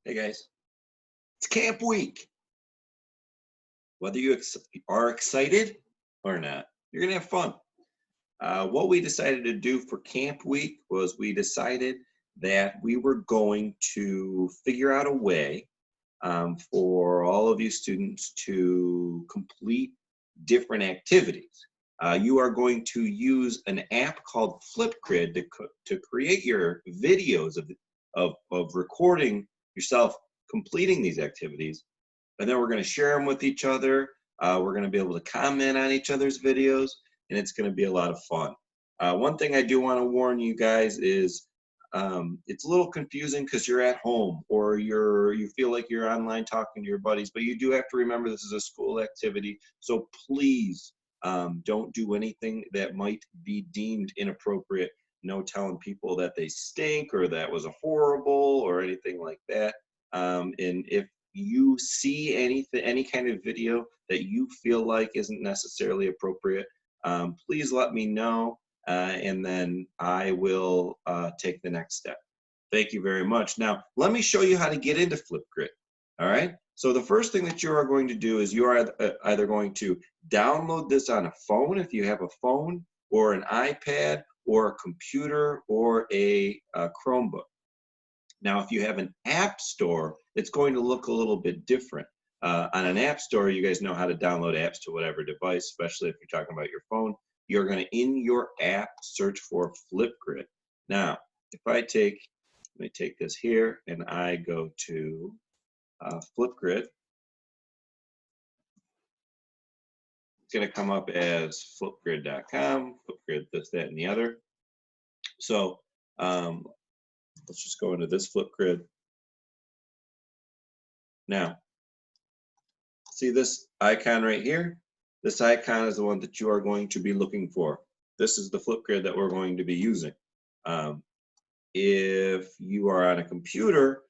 Hey guys, it's Camp Week. Whether you are excited or not, you're gonna have fun. What we decided to do for Camp Week was we decided that we were going to figure out a way for all of you students to complete different activities. You are going to use an app called Flipgrid to create your videos of recording yourself completing these activities, and then we're going to share them with each other. We're going to be able to comment on each other's videos, and it's going to be a lot of fun. One thing I do want to warn you guys is it's a little confusing because you're at home or you feel like you're online talking to your buddies, but you do have to remember this is a school activity. So please don't do anything that might be deemed inappropriate. No telling people that they stink or that was horrible or anything like that. And if you see any kind of video that you feel like isn't necessarily appropriate, please let me know, and then I will take the next step. Thank you very much. Now, let me show you how to get into Flipgrid. All right. So the first thing that you are going to do is you are either going to download this on a phone if you have a phone, or an iPad, or a computer, or a Chromebook. Now, if you have an app store, it's going to look a little bit different. On an app store, you guys know how to download apps to whatever device, especially if you're talking about your phone. You're going to, in your app, search for Flipgrid. Now, if let me take this here, and I go to Flipgrid. It's going to come up as flipgrid.com, Flipgrid, this, that, and the other. So let's just go into this Flipgrid. Now, see this icon right here? This icon is the one that you are going to be looking for. This is the Flipgrid that we're going to be using. If you are on a computer,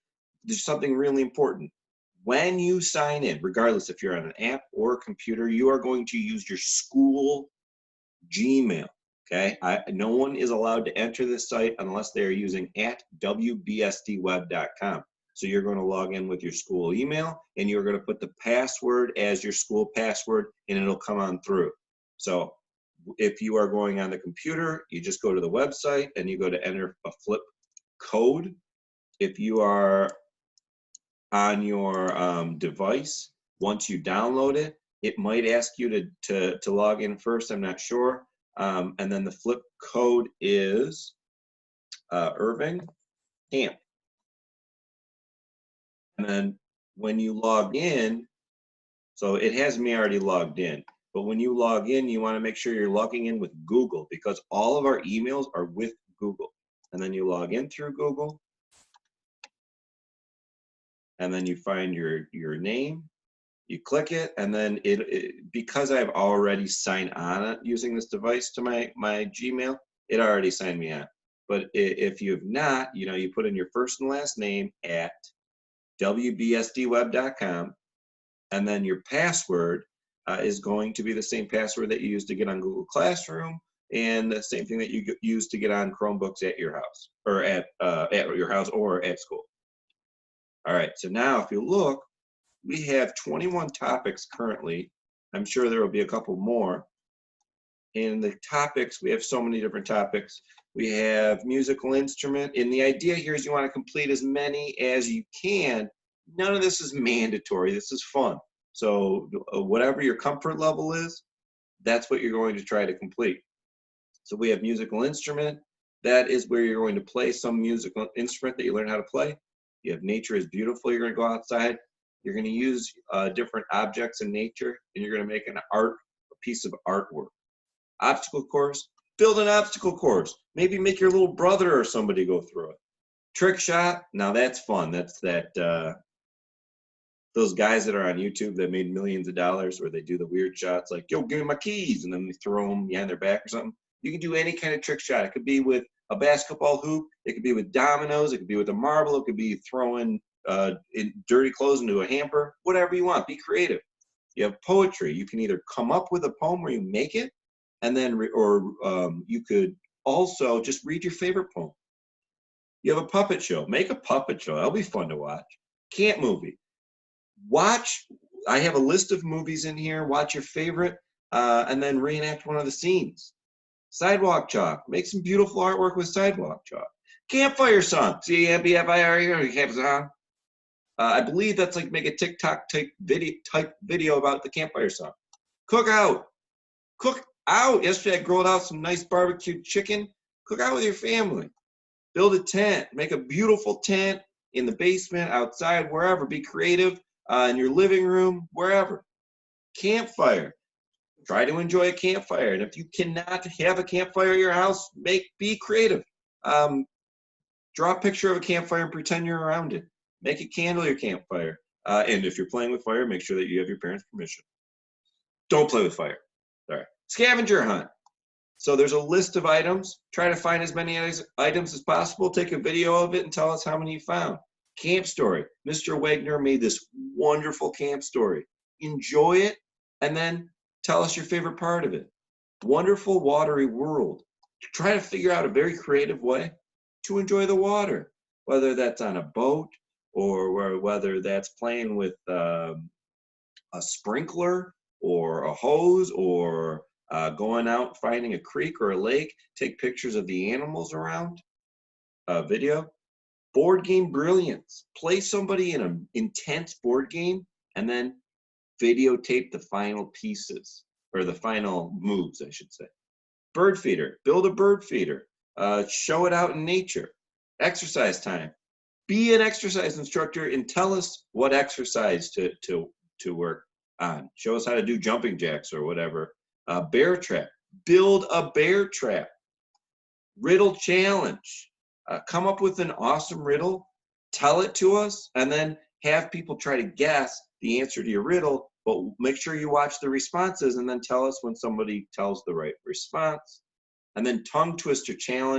there's something really important. When you sign in, regardless if you're on an app or a computer, you are going to use your school Gmail. Okay, no one is allowed to enter this site unless they are using @wbsdweb.com. So you're going to log in with your school email, and you're going to put the password as your school password, and it'll come on through. So if you are going on the computer, you just go to the website and you go to enter a flip code. If you are on your device, once you download it, it might ask you to log in first. I'm not sure. And then the flip code is Irving Camp. And then when you log in, so it has me already logged in, but when you log in, you want to make sure you're logging in with Google, because all of our emails are with Google. And then you log in through Google, and then you find your name, you click it, and then because I've already signed on using this device to my Gmail, it already signed me on. But if you have not, you put in your first and last name at wbsdweb.com, and then your password is going to be the same password that you use to get on Google Classroom, and the same thing that you use to get on Chromebooks at your house, or at your house or at school. All right, so now if you look, we have 21 topics currently. I'm sure there will be a couple more. In the topics, we have so many different topics. We have musical instrument, and the idea here is you want to complete as many as you can. None of this is mandatory. This is fun. So whatever your comfort level is, that's what you're going to try to complete. So we have musical instrument. That is where you're going to play some musical instrument that you learn how to play. You have nature is beautiful. You're going to go outside. You're going to use different objects in nature, and you're going to make a piece of artwork. Obstacle course, build an obstacle course. Maybe make your little brother or somebody go through it. Trick shot, now that's fun. That's those guys that are on YouTube that made millions of dollars, where they do the weird shots like, yo, give me my keys, and then they throw them behind their back or something. You can do any kind of trick shot. It could be with a basketball hoop. It could be with dominoes. It could be with a marble. It could be throwing dirty clothes into a hamper. Whatever you want. Be creative. You have poetry. You can either come up with a poem where you make it, and then you could also just read your favorite poem. You have a puppet show. Make a puppet show. That'll be fun to watch. Camp movie. Watch, I have a list of movies in here. Watch your favorite, and then reenact one of the scenes. Sidewalk chalk. Make some beautiful artwork with sidewalk chalk. Campfire song. C-A-M-P-F-I-R-E, campfire song. I believe that's like make a TikTok type video about the campfire song. Cook out. Cook out. Yesterday I grilled out some nice barbecued chicken. Cook out with your family. Build a tent. Make a beautiful tent in the basement, outside, wherever. Be creative, in your living room, wherever. Campfire. Try to enjoy a campfire. And if you cannot have a campfire at your house, be creative. Draw a picture of a campfire and pretend you're around it. Make a candle your campfire. And if you're playing with fire, make sure that you have your parents' permission. Don't play with fire. All right. Scavenger hunt. So there's a list of items. Try to find as many items as possible. Take a video of it and tell us how many you found. Camp story. Mr. Wagner made this wonderful camp story. Enjoy it and then tell us your favorite part of it. Wonderful watery world. Try to figure out a very creative way to enjoy the water, whether that's on a boat or whether that's playing with a sprinkler or a hose or going out finding a creek or a lake. Take pictures of the animals around. Video. Board game brilliance. Play somebody in an intense board game and then videotape the final pieces, or the final moves, I should say. Bird feeder. Build a bird feeder. Show it out in nature. Exercise time. Be an exercise instructor and tell us what exercise to work on. Show us how to do jumping jacks or whatever. Bear trap. Build a bear trap. Riddle challenge. Come up with an awesome riddle, tell it to us, and then have people try to guess the answer to your riddle, but make sure you watch the responses and then tell us when somebody tells the right response. And then tongue twister challenge.